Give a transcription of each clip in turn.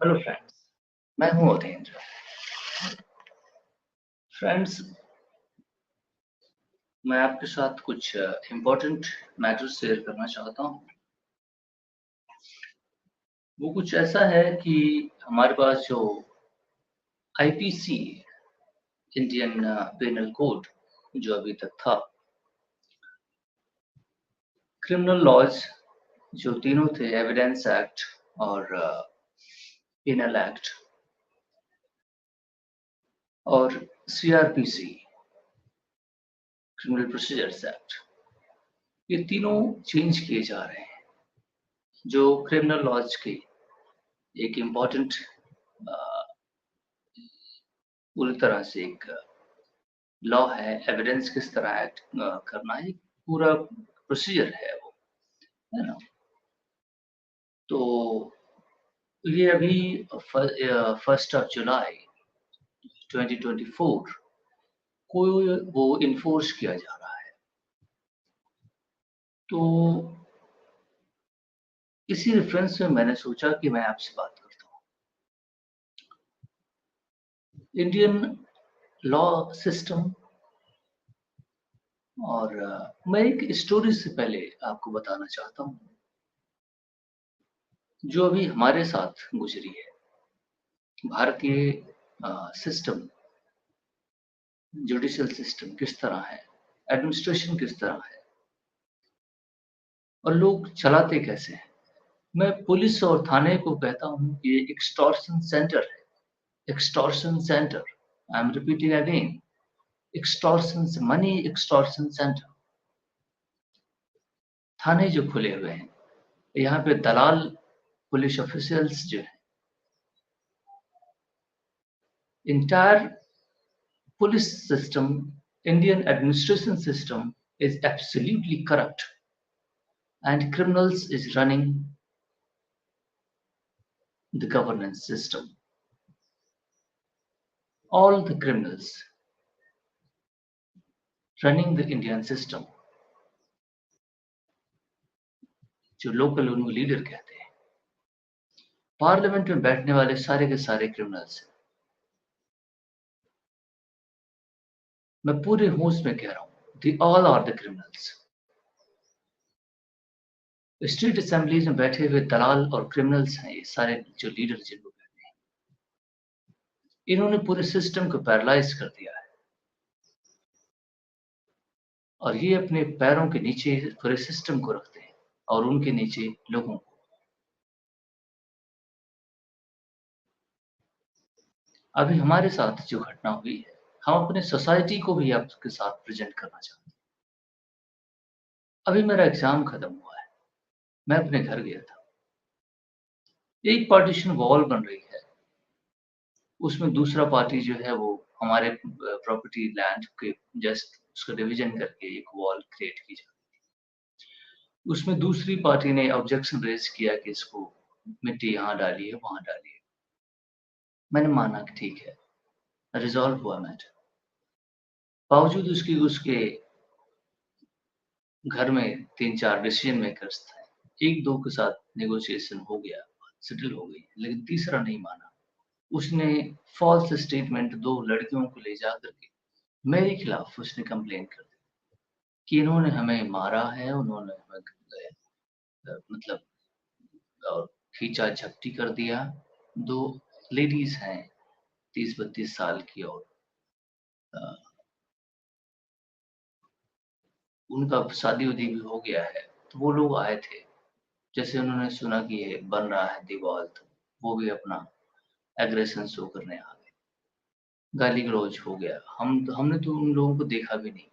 Hello friends, मैं हूं अधेंद्र। Friends, मैं आपके साथ कुछ इम्पोर्टेंट मैटर्स शेयर करना चाहता हूं। वो कुछ ऐसा है कि हमारे पास जो आईपीसी, इंडियन पेनल कोड, जो अभी तक था, क्रिमिनल लॉज जो तीनों थे, एविडेंस एक्ट और पेनल एक्ट और सीआरपीसी, क्रिमिनल प्रोसीजर्स एक्ट, ये तीनों चेंज किए जा रहे हैं। जो क्रिमिनल लॉज के एक इम्पॉर्टेंट पूरी तरह से एक लॉ है, एविडेंस किस तरह एक्ट करना है, पूरा प्रोसीजर है वो, है ना। तो ये अभी 1 जुलाई 2024 को वो इन्फोर्स किया जा रहा है। तो इसी रेफरेंस में मैंने सोचा कि मैं आपसे बात करता हूँ। इंडियन लॉ सिस्टम, और मैं एक स्टोरी से पहले आपको बताना चाहता हूँ जो अभी हमारे साथ गुजरी है। भारतीय सिस्टम, जुडिशियल सिस्टम किस तरह है, एडमिनिस्ट्रेशन किस तरह है और लोग चलाते कैसे हैं। मैं पुलिस और थाने को कहता हूँ कि ये एक्सटॉर्शन सेंटर है। Extortion centre, I am repeating again, extortion, money extortion centre. थाने जो खुले हुए हैं, यहाँ पे दलाल पुलिस ऑफिशियल्स जो हैं, entire police system, Indian administration system is absolutely corrupt, and criminals is running the governance system. All the criminals running the Indian system, जो लोकल उनको लीडर कहते हैं, पार्लियामेंट में बैठने वाले सारे के सारे क्रिमिनल्स। मैं पूरे होश में कह रहा हूँ, they all are the criminals. State assemblies में बैठे हुए दलाल और क्रिमिनल्स हैं, ये सारे जो लीडर जिनको कहते हैं। इन्होंने पूरे सिस्टम को पैरालाइज कर दिया है और ये अपने पैरों के नीचे पूरे सिस्टम को रखते हैं और उनके नीचे लोगों को। अभी हमारे साथ जो घटना हुई है, हम अपने सोसाइटी को भी आपके साथ प्रेजेंट करना चाहते हैं। अभी मेरा एग्जाम खत्म हुआ है, मैं अपने घर गया था। एक पार्टीशन वॉल बन रही है, उसमें दूसरा पार्टी जो है वो हमारे प्रॉपर्टी लैंड के जस्ट उसका डिवीजन करके एक वॉल क्रिएट की जाती है। उसमें दूसरी पार्टी ने ऑब्जेक्शन रेज किया कि इसको मिट्टी यहाँ डालिए, वहां डालिए। मैंने माना कि ठीक है, रिजॉल्व हुआ मैटर। बावजूद उसके उसके घर में 3-4 डिसीजन मेकर्स थे। 1-2 के साथ नेगोशिएशन हो गया, सेटल हो गई, लेकिन तीसरा नहीं माना। उसने फॉल्स स्टेटमेंट 2 लड़कियों को ले जाकर के मेरे खिलाफ उसने कंप्लेन कर दी कि इन्होंने हमें मारा है, उन्होंने हमें मतलब और खींचा झपटी कर दिया। 2 लेडीज हैं, 30-32 साल की, और उनका शादी-वादी भी हो गया है। तो वो लोग आए थे। जैसे उन्होंने सुना कि ये बन रहा है दीवार, तो वो भी अपना एग्रेशन शो करने आ गए। गाली-गलौज हो गया। हमने तो उन लोगों को देखा भी नहीं।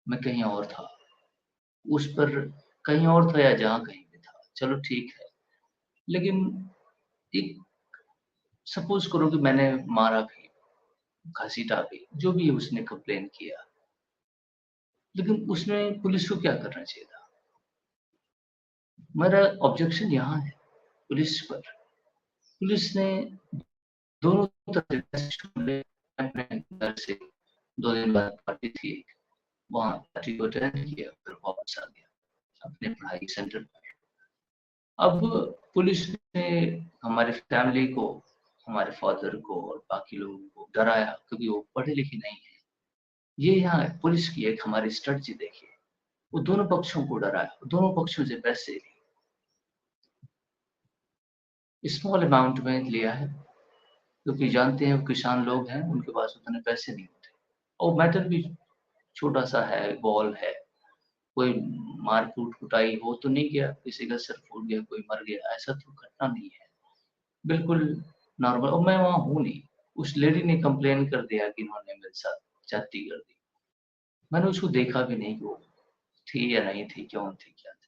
मैं कहीं और था। उस पर कहीं और था या जहाँ कहीं भी था, चलो ठीक है। लेकिन एक सपोज़ करो कि मैंने मारा भी, घसीटा भी, जो भी उसने कंप्लेन किया, लेकिन उसमें पुलिस को क्या करना चाहिए था? मेरा ऑब्जेक्शन यहाँ है पुलिस पर। पुलिस ने दोनों तरफ से अपने घर से 2 दिन बाद पार्टी थी, वहाँ पार्टी को अटेंड किया, फिर वापस आ गया अपने पढ़ाई सेंटर पर। अब पुलिस ने हमारी फैमिली को, हमारे फादर को और बाकी लोगों को डराया क्योंकि वो पढ़े लिखे नहीं है। ये यहाँ पुलिस की एक हमारी स्ट्रेटजी देखिए, वो दोनों पक्षों को डराया, दोनों पक्षों से पैसे लिए, स्मॉल अमाउंट में लिया है क्योंकि जानते हैं वो किसान लोग हैं, उनके पास उतने पैसे नहीं होते और मैटर भी छोटा सा है, बॉल है, कोई मार-कूट कुटाई हो तो नहीं गया, किसी का सिर फूट गया, कोई मर गया, ऐसा तो घटना नहीं है। बिल्कुल नॉर्मल और मैं वहाँ हूँ नहीं। उस लेडी ने कंप्लेन कर दिया कि इन्होंने मेरे साथ ज्यादती कर दी। मैंने उसको देखा भी नहीं कि वो थी या नहीं थी, क्यों थी, क्या थी।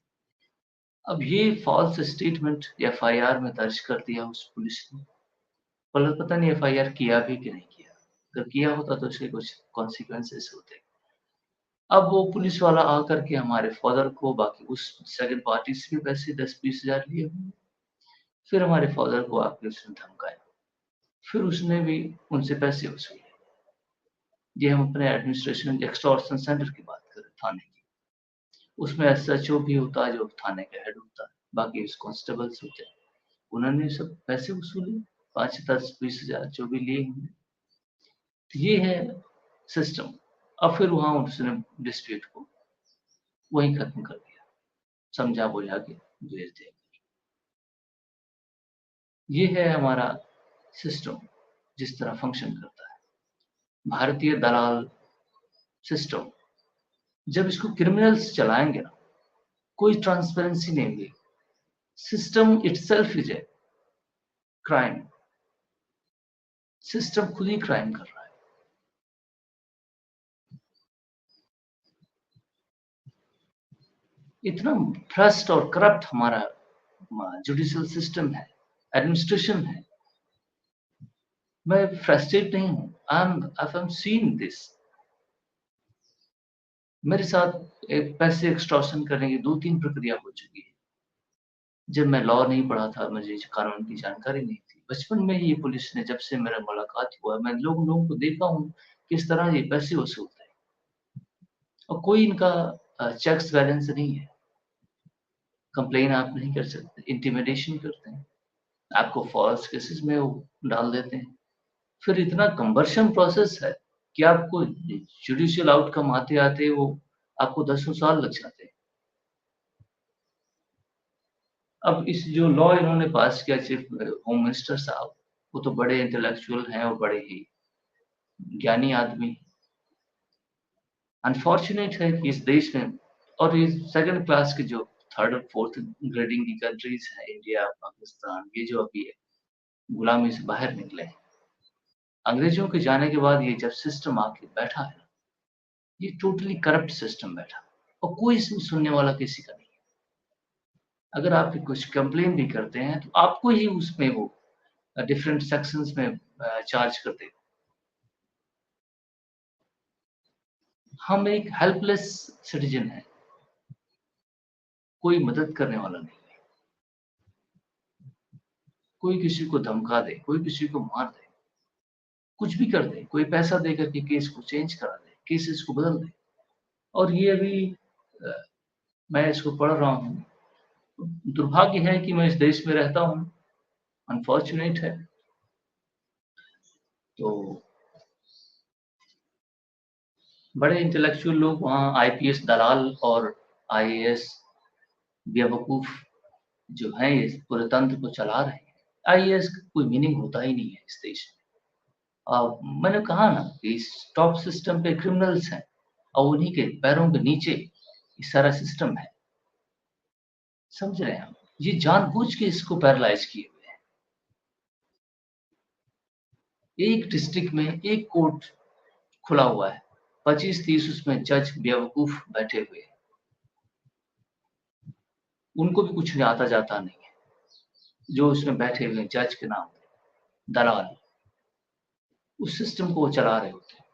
अब ये फ़ॉल्स स्टेटमेंट एफआईआर में दर्ज कर दिया उस पुलिस ने। पर पता नहीं एफआईआर किया भी कि नहीं किया। अगर किया होता तो उसके कुछ कॉन्सिक्वेंसेस होते। अब वो पुलिस वाला आकर के हमारे फादर को, बाकी उस सेकंड पार्टी से भी पैसे 10-20 हज़ार लिए होंगे। फिर हमारे फादर को आके उसने धमकाया। फिर उसने भी उनसे पैसे वसूले। ये हम अपने एडमिनिस्ट्रेशन एक्सटॉर्शन सेंटर की बात करें, थाने की। उसमें एसएचओ भी होता है जो थाने का हेड होता है, बाकी कांस्टेबल्स होते हैं। उन्होंने सब पैसे वसूले, 5, 10, 20 हज़ार जो भी लिए होंगे। ये है सिस्टम। अब फिर वहाँ उसने डिस्प्यूट को वहीं खत्म कर दिया, समझा बुझा के भेज दिया। ये है हमारा सिस्टम जिस तरह फंक्शन करता है। भारतीय दलाल सिस्टम, जब इसको क्रिमिनल्स चलाएंगे ना, कोई ट्रांसपेरेंसी नहीं होगी। System itself is a crime. System खुद ही क्राइम कर रहा है। इतना भ्रष्ट और करप्ट हमारा जुडिशियल सिस्टम है, एडमिनिस्ट्रेशन है। मैं फ्रस्ट्रेट नहीं हूँ। I am seen this. मेरे साथ एक पैसे एक्सटॉर्शन करने की 2-3 प्रक्रिया हो चुकी है। जब मैं लॉ नहीं पढ़ा था, मुझे कानून की जानकारी नहीं थी। बचपन में ही पुलिस ने, जब से मेरा मुलाकात हुआ, मैं लोगों को देखा हूँ किस तरह ये पैसे वसूलते हैं और कोई इनका चेक्स बैलेंस नहीं है। कंप्लेन आप नहीं कर सकते, इंटिमिडेशन करते हैं, आपको फॉल्स केसेस में वो डाल देते हैं। फिर इतना कन्वर्शन प्रोसेस है कि आपको जुडिशियल आउटकम आते-आते वो आपको दसों साल लग जाते हैं। अब इस जो लॉ इन्होंने पास किया चीफ होम मिनिस्टर साहब, वो तो बड़े इंटेलेक्चुअल हैं और बड़े ही ज्ञानी आदमी। अनफॉर्चुनेट है कि इस देश में और ये सेकंड क्लास के जो थर्ड और फोर्थ ग्रेडिंग की कंट्रीज हैं, इंडिया, पाकिस्तान, ये जो अभी है, गुलामी से बाहर निकले हैं। अंग्रेजों के जाने के बाद ये जब सिस्टम आके बैठा है, ये टोटली करप्ट सिस्टम बैठा और कोई इसमें सुनने वाला किसी का नहीं है। अगर आप कुछ कंप्लेन भी करते हैं तो आपको ही उसमें वो डिफरेंट सेक्शंस में चार्ज करते हैं। हम एक हेल्पलेस सिटीजन हैं, कोई मदद करने वाला नहीं है। कोई किसी को धमका दे, कोई किसी को मार दे, कुछ भी कर दे, कोई पैसा दे करके केस को चेंज करा दे, केसेस को बदल दे। और ये अभी अ, मैं इसको पढ़ रहा हूँ। दुर्भाग्य है कि मैं इस देश में रहता हूँ, अनफॉर्चुनेट है। तो बड़े इंटेलेक्चुअल लोग वहाँ आईपीएस दलाल और आईएएस बेवकूफ जो हैं, ये पूरे तंत्र को चला रहे हैं। आईएएस का कोई मीनिंग होता ही नहीं है इस देश में। मैंने कहा ना कि इस टॉप सिस्टम पे क्रिमिनल्स हैं और उन्हीं के पैरों के नीचे ये सारा सिस्टम है। समझ रहे हैं हम? ये जानबूझ के इसको पैरालाइज किए हुए हैं। एक डिस्ट्रिक्ट में एक कोर्ट खुला हुआ है, 25-30 उसमें जज बेवकूफ बैठे हुए हैं। उनको भी कुछ आता जाता नहीं है, जो उसमें बैठे हुए हैं जज के नाम पे, दलाल, उस सिस्टम को वो चला रहे होते हैं।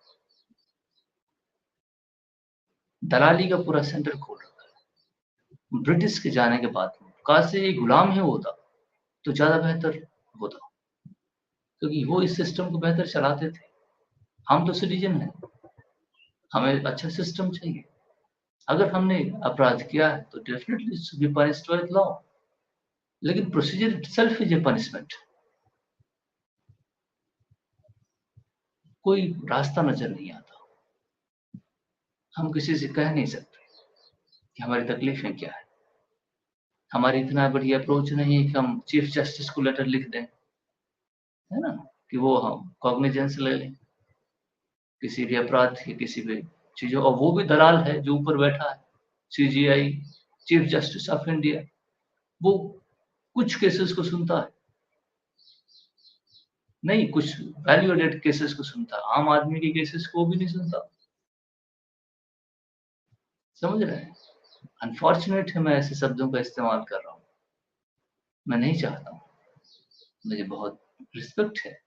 दलाली का पूरा सेंटर खोल रखा है। ब्रिटिश के जाने के बाद काश से ये गुलाम ही होता तो ज़्यादा बेहतर होता, क्योंकि वो इस सिस्टम को बेहतर चलाते थे। हम तो सिटीज़न हैं, हमें अच्छा सिस्टम चाहिए। अगर हमने अपराध किया है तो definitely it should be punished by law. लेकिन procedure itself is a punishment. कोई रास्ता नजर नहीं आता। हम किसी से कह नहीं सकते कि हमारी तकलीफें क्या है। हमारी इतना बढ़िया अप्रोच नहीं है कि हम चीफ जस्टिस को लेटर लिख दें, है ना, कि वो हम कॉग्निजेंस ले लें किसी भी अपराध की, किसी भी चीजों। और वो भी दलाल है जो ऊपर बैठा है, CGI, chief justice of India. वो कुछ केसेस को सुनता है, नहीं कुछ वैल्यू एडेड केसेस को सुनता है, आम आदमी के केसेस को भी नहीं सुनता। समझ रहे हैं? अनफॉर्चुनेट है मैं ऐसे शब्दों का इस्तेमाल कर रहा हूँ, मैं नहीं चाहता हूँ। मुझे बहुत रिस्पेक्ट है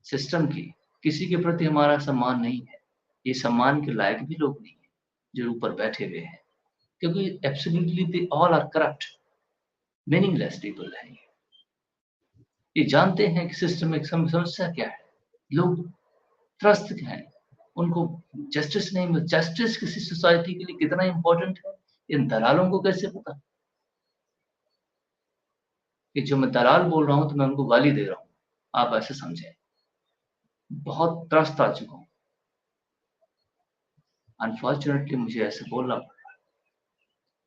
सिस्टम की, किसी के प्रति हमारा सम्मान नहीं है। ये सम्मान के लायक भी लोग नहीं है जो ऊपर बैठे हुए हैं, क्योंकि absolutely they all are corrupt, meaningless people है। ये जानते हैं कि सिस्टम में समस्या क्या है, लोग त्रस्त हैं, उनको जस्टिस नहीं मिल। जस्टिस किसी सोसाइटी के लिए कितना इंपॉर्टेंट है, इन दलालों को कैसे पता? कि जो मैं दलाल बोल रहा हूँ तो मैं उनको गाली दे रहा हूँ, आप ऐसे समझें। बहुत त्रस्त आ चुका हूँ, अनफॉर्चुनेटली मुझे ऐसे बोलना पड़ा।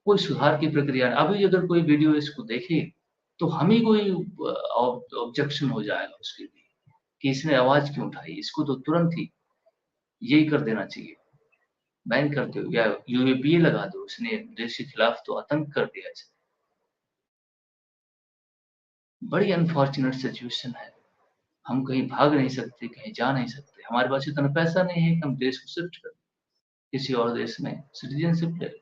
कोई सुधार की प्रक्रिया, अभी अगर कोई वीडियो इसको देखे तो हम ही कोई ऑब्जेक्शन हो जाएगा उसके लिए कि इसने आवाज क्यों उठाई, इसको तो तुरंत ही यही कर देना चाहिए, बैन कर दो या यूएपीए लगा दो, इसने देश के खिलाफ तो आतंक कर दिया इसने। बड़ी अनफॉर्चुनेट सिचुएशन है। हम कहीं भाग नहीं सकते, कहीं जा नहीं सकते, हमारे पास इतना पैसा नहीं है कि हम देश को शिफ्ट करें, किसी और देश में सिटीजनशिप ले लें।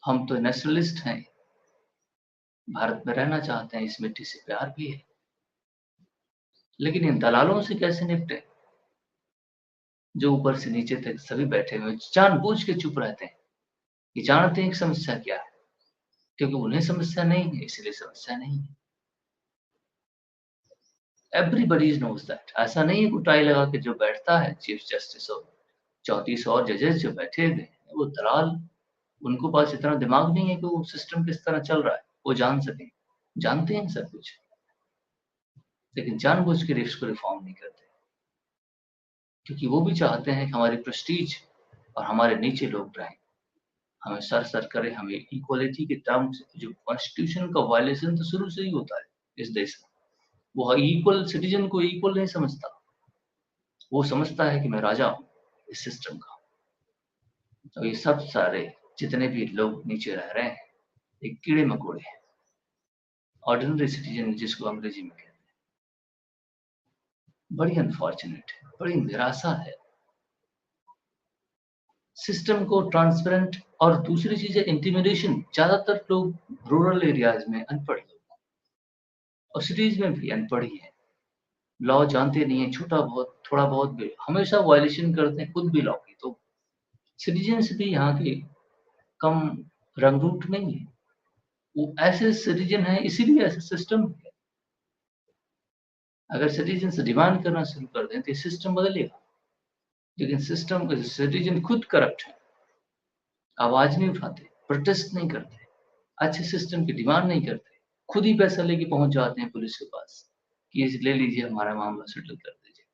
हम तो नेशनलिस्ट हैं, भारत में रहना चाहते हैं, इस मिट्टी से प्यार भी है। लेकिन इन दलालों से कैसे निपटे जो ऊपर से नीचे तक सभी बैठे हुए जानबूझ के चुप रहते हैं, ये जानते हैं कि समस्या क्या है, क्योंकि उन्हें समस्या नहीं है इसलिए समस्या नहीं है। Everybody knows that. ऐसा नहीं है कोई टाई लगा के जो बैठता है चीफ जस्टिस और 34 और जजेस जो बैठे हुए हैं वो दलाल, उनको पास इतना दिमाग नहीं है कि वो सिस्टम किस तरह चल रहा है वो जान सकें। जानते हैं सब कुछ, लेकिन जानबूझ के इसको रिफॉर्म नहीं करते, क्योंकि वो भी चाहते हैं कि हमारी प्रेस्टीज और हमारे नीचे लोग रहें, हमें सर करें, हमें इक्वालिटी के टर्म्स। जो कॉन्स्टिट्यूशन का वायलेशन तो शुरू से ही होता है इस देश में। वो इक्वल सिटीजन को इक्वल नहीं समझता, वो समझता है कि मैं राजा हूँ इस सिस्टम का। तो ये सब सारे जितने भी लोग नीचे रह रहे हैं एक कीड़े मकोड़े हैं, ऑर्डिनरी सिटीजन जिसको अंग्रेजी में कहते हैं। बड़ी अनफॉर्चुनेट है, बड़ी निराशा है सिस्टम को ट्रांसपेरेंट। और दूसरी चीज है इंटिमिडेशन। ज्यादातर लोग रूरल एरियाज में अनपढ़ लोग और सिटीज में भी अनपढ़ ही है, लॉ जानते नहीं है, छोटा बहुत थोड़ा बहुत भी हमेशा वायलेशन करते हैं खुद भी लॉ की। तो सिटीजन्स भी यहाँ के कम रंगरूट नहीं है, वो ऐसे सिटीजन है इसीलिए ऐसे सिस्टम है। अगर सिटीजन से डिमांड करना शुरू कर दें तो सिस्टम बदलेगा, लेकिन सिस्टम के सिटीजन खुद करप्ट है, आवाज नहीं उठाते, प्रोटेस्ट नहीं करते, अच्छे सिस्टम की डिमांड नहीं करते, खुद ही पैसा लेके पहुंच जाते हैं पुलिस के पास कि ये ले लीजिए हमारा मामला सेटल कर दीजिए।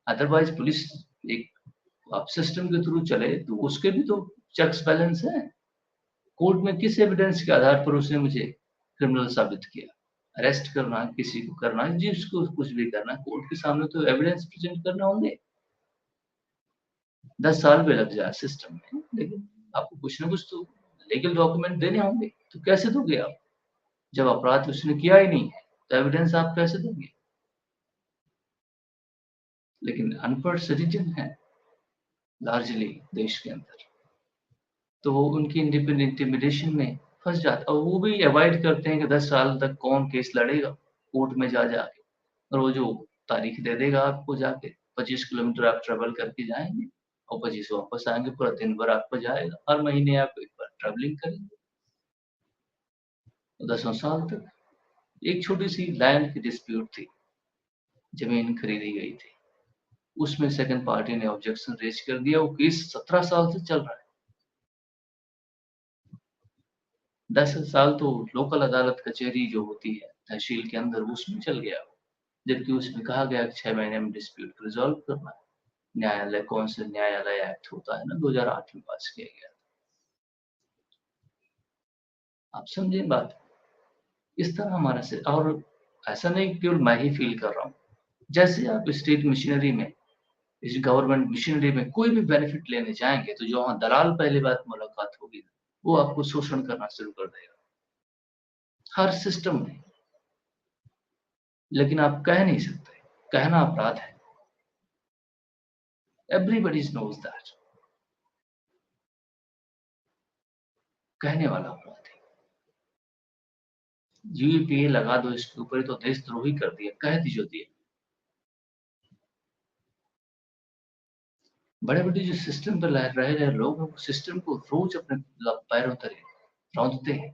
अदरवाइज पुलिस एक आप सिस्टम के थ्रू चले तो उसके भी तो चेक्स बैलेंस है। कोर्ट में किस एविडेंस के आधार पर उसने मुझे क्रिमिनल साबित किया? अरेस्ट करना, किसी को करना, जिसको कुछ भी करना, कोर्ट के सामने तो एविडेंस प्रेजेंट करना होंगे। 10 साल भी लग जाए सिस्टम में, लेकिन आपको कुछ ना कुछ तो लीगल डॉक्यूमेंट देने होंगे। तो कैसे दोगे आप जब अपराध उसने किया ही नहीं है, तो एविडेंस आप कैसे दोगे? लेकिन अनपढ़ सिटीजन है लार्जली देश के अंदर, तो वो उनकी इंटिमिडेशन में फंस जाता है, और वो भी अवॉइड करते हैं कि 10 साल तक कौन केस लड़ेगा कोर्ट में जा जाके। और वो जो तारीख दे देगा आपको जाके, 25 किलोमीटर आप ट्रेवल करके जाएंगे और 25 वापस आएंगे, पूरा दिन भर आपको जाएगा, हर महीने आप एक बार ट्रेवलिंग करेंगे। तो 10 साल तक। एक छोटी सी लैंड की डिस्प्यूट थी, जमीन खरीदी गई थी, उसमें सेकंड पार्टी ने ऑब्जेक्शन रेज कर दिया, वो केस 17 साल से चल रहा है। 10 साल तो लोकल अदालत कचहरी जो होती है तहसील के अंदर उसमें चल गया, जबकि उसमें कहा गया कि 6 महीने में डिस्प्यूट को रिजॉल्व करना है। न्यायालय कौन सा न्यायालय एक्ट होता है ना, 2008 में पास किया गया। आप समझे बात? इस तरह हमारा से, और ऐसा नहीं कि केवल मैं ही फील कर रहा हूँ। जैसे आप स्टेट मशीनरी में, इस गवर्नमेंट मशीनरी में कोई भी बेनिफिट लेने जाएंगे तो जो वहाँ दलाल पहली बात मुलाकात होगी, वो आपको शोषण करना शुरू कर देगा, हर सिस्टम में। लेकिन आप कह नहीं सकते, कहना अपराध है। एवरीबडी नोज दैट, कहने वाला अपराध है। यूपीए लगा दो इसके ऊपर, तो देशद्रोही कर दिया, कह दी जो दिया। बड़े बड़े जो सिस्टम पर रह रहे लोग हैं, वो सिस्टम को रोज अपने पैरों तले रौंदते हैं।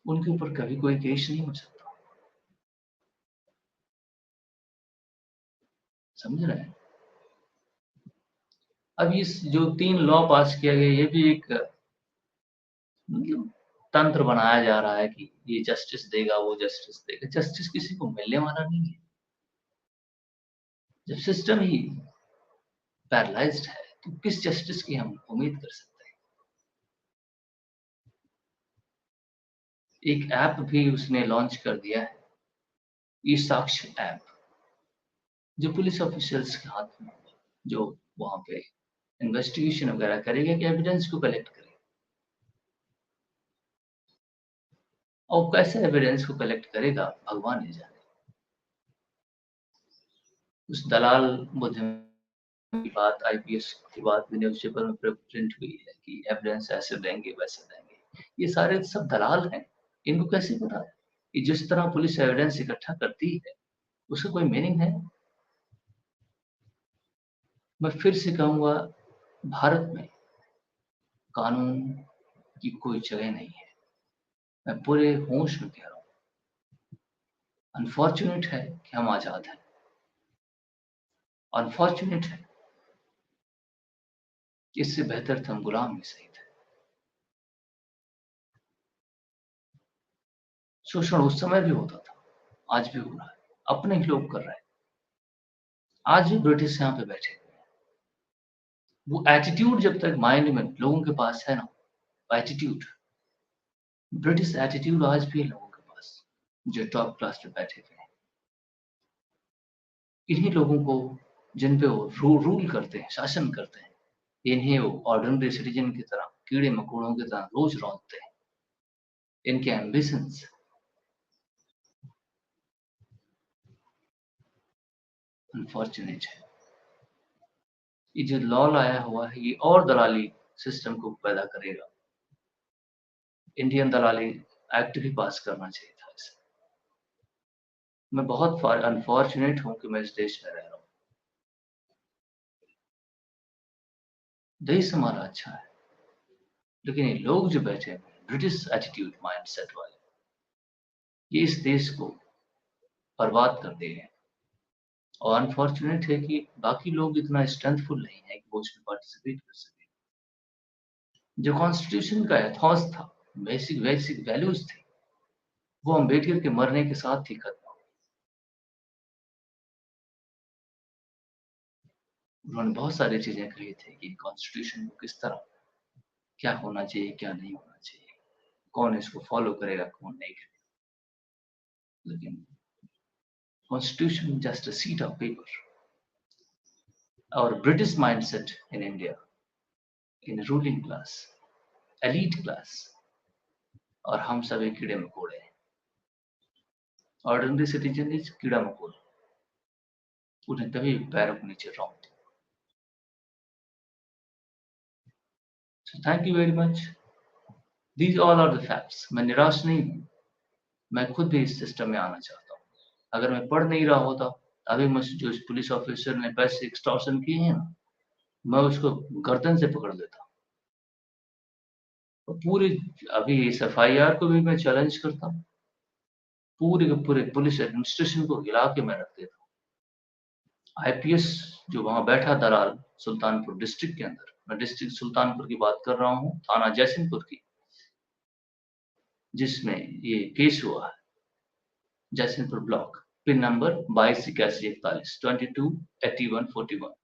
उनके ऊपर कभी कोई केस नहीं हो सकता। समझ रहे हैं? अब इस जो 3 लॉ पास किया गया, ये भी एक मतलब तंत्र बनाया जा रहा है कि ये जस्टिस देगा, वो जस्टिस देगा। जस्टिस किसी को मिलने वाला नहीं है। जब सिस्टम ही पैरालाइज्ड है, तो किस जस्टिस की हम उम्मीद कर सकते हैं? एक ऐप भी उसने लॉन्च कर दिया है, ई साक्ष्य ऐप, जो पुलिस ऑफिसर्स के हाथ में होगा, जो वहां पे इन्वेस्टिगेशन वगैरह करेगा कि एविडेंस को कलेक्ट करेगा। और कैसे एविडेंस को कलेक्ट करेगा, भगवान ने जाने। उस दलाल मुद्दे की बात, आईपीएस की बात भी न्यूज़पेपर में प्रिंट हुई है कि एविडेंस ऐसे देंगे वैसे देंगे। ये सारे सब दलाल हैं। इनको कैसे पता है कि जिस तरह पुलिस एविडेंस इकट्ठा करती है उसका कोई मीनिंग है? मैं फिर से कहूंगा, भारत में कानून की कोई जगह नहीं है। मैं पूरे होश में कह रहा हूँ। अनफॉर्चुनेट है कि हम आजाद हैं। अनफॉर्चुनेट है, इससे बेहतर थे हम गुलाम ही सही थे। शोषण उस समय भी होता था, आज भी हो रहा है, अपने ही लोग कर रहे हैं। आज भी ब्रिटिश यहाँ पे बैठे हुए हैं। वो एटीट्यूड जब तक माइंड में लोगों के पास है ना, एटीट्यूड, ब्रिटिश एटीट्यूड आज भी है लोगों के पास, जो टॉप क्लास पे बैठे हुए हैं। इन्हीं लोगों को, जिन पे वो रूल करते हैं, शासन करते हैं, इन्हें वो ऑर्डिनरी सिटीजन की तरह, कीड़े मकोड़ों की तरह रोज रौंदते हैं। इनके एम्बिशंस अनफॉर्चुनेट है। ये जो लॉ लाया हुआ है, ये और दलाली सिस्टम को पैदा करेगा। इंडियन दलाली एक्ट भी पास करना चाहिए था इसे। मैं बहुत अनफॉर्चुनेट हूं कि मैं इस देश में रह रहा हूँ। देश हमारा अच्छा है, लेकिन ये लोग जो बैठे हैं ब्रिटिश एटीट्यूड माइंडसेट वाले, ये इस देश को बर्बाद कर दे रहे हैं। और अनफॉर्चुनेट है कि बाकी लोग इतना स्ट्रेंथफुल नहीं है कि वो उसमें पार्टिसिपेट कर सके। जो कॉन्स्टिट्यूशन का एथॉस था, बेसिक बेसिक वैल्यूज थे, वो अम्बेडकर के मरने के साथ ही खत्म हो। उन्होंने बहुत सारी चीजें कही थी कि कॉन्स्टिट्यूशन को किस तरह, क्या होना चाहिए, क्या नहीं होना चाहिए, कौन इसको फॉलो करेगा, कौन नहीं करेगा। लेकिन constitution just a sheet of paper. और British mindset in India, in ruling class, elite class, और हम सभी कीड़े मकोड़े हैं। ऑर्डिनरी सिटीजन इज कीड़ा मकोड़ा, उन्हें कभी पैरों के नीचे रौंद। So thank you very much. These all are the facts. मैं निराश नहीं हूँ, मैं खुद भी इस सिस्टम में आना चाहता हूँ। अगर मैं पढ़ नहीं रहा होता, अभी मुझे जो इस पुलिस ऑफिसर ने पैसे एक्सटॉर्शन किए हैं ना, मैं उसको गर्दन से पकड़ लेता। और पूरे, अभी इस एफआईआर को भी मैं चैलेंज करता हूँ। पूरे के पूरे पुलिस एडमिनिस्ट्रेशन को हिला के मैं रख देता हूँ। आईपीएस जो वहां बैठा दलाल सुल्तानपुर डिस्ट्रिक्ट के अंदर, मैं डिस्ट्रिक्ट सुल्तानपुर की बात कर रहा हूँ, थाना जयसिंहपुर की, जिसमें ये केस हुआ है, Jaisalpur block, pin number 228141 228141।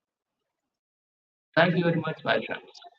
Thank you very much my friends.